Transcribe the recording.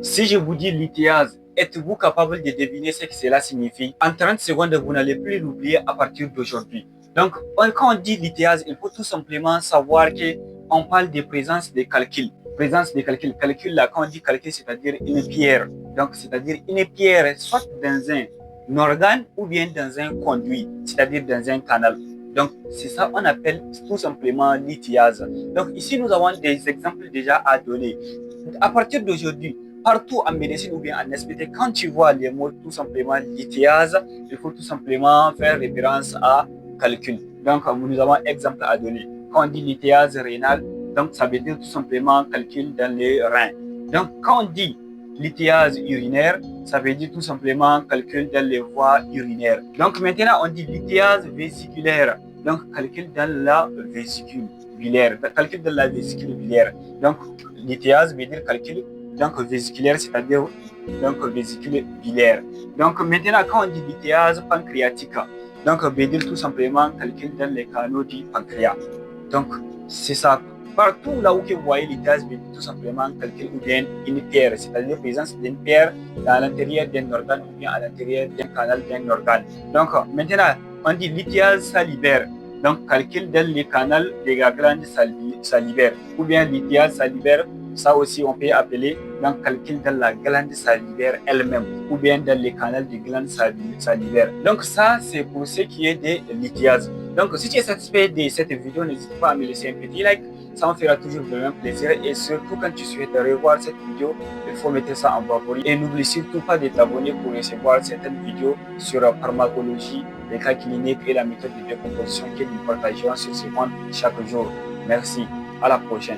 Si je vous dis lithiase, êtes-vous capable de deviner ce que cela signifie? En 30 secondes, vous n'allez plus l'oublier à partir d'aujourd'hui. Donc, quand on dit lithiase, il faut tout simplement savoir qu'on parle de présence de calcul. Présence de calcul. Calcul, là, quand on dit calcul, c'est-à-dire une pierre. Donc, c'est-à-dire une pierre, soit dans un organe ou bien dans un conduit, c'est-à-dire dans un canal. Donc, c'est ça qu'on appelle tout simplement lithiase. Donc, ici, nous avons des exemples déjà à donner. À partir d'aujourd'hui, partout en médecine ou bien en SPT, quand tu vois les mots tout simplement lithiase, il faut tout simplement faire référence à calcul. Donc, nous avons un exemple à donner. Quand on dit lithiase rénale, donc ça veut dire tout simplement calcul dans les reins. Donc, quand on dit lithiase urinaire, ça veut dire tout simplement calcul dans les voies urinaires. Donc, maintenant, on dit lithiase vésiculaire, donc calcul dans la vésicule biliaire, calcul dans la vésicule biliaire. Donc, lithiase veut dire calcul donc vésiculaire, c'est-à-dire donc vésicule biliaire. Donc maintenant, quand on dit lithiase pancréatique, donc veut dire tout simplement calcul dans les canaux du pancréas. Donc c'est ça. Partout là où vous voyez lithiase, veut dire tout simplement calcul ou bien une pierre, c'est-à-dire présence d'une pierre à l'intérieur d'un organe ou bien à l'intérieur d'un canal d'un organe. Donc maintenant, on dit lithiase salivaire. Donc, calcul dans les canaux de la glande salivaire ou bien lithiase salivaire. Ça aussi, on peut appeler donc calcul dans la glande salivaire elle-même ou bien dans les canaux de glande salivaire. Donc ça, c'est pour ce qui est des lithiases. Donc si tu es satisfait de cette vidéo, n'hésite pas à me laisser un petit like. Ça me fera toujours vraiment plaisir. Et surtout, quand tu souhaites revoir cette vidéo, il faut mettre ça en favori. Et n'oublie surtout pas de t'abonner pour recevoir certaines vidéos sur pharmacologie, les cas cliniques et la méthode de décomposition que nous partageons sur ce compte chaque jour. Merci. À la prochaine.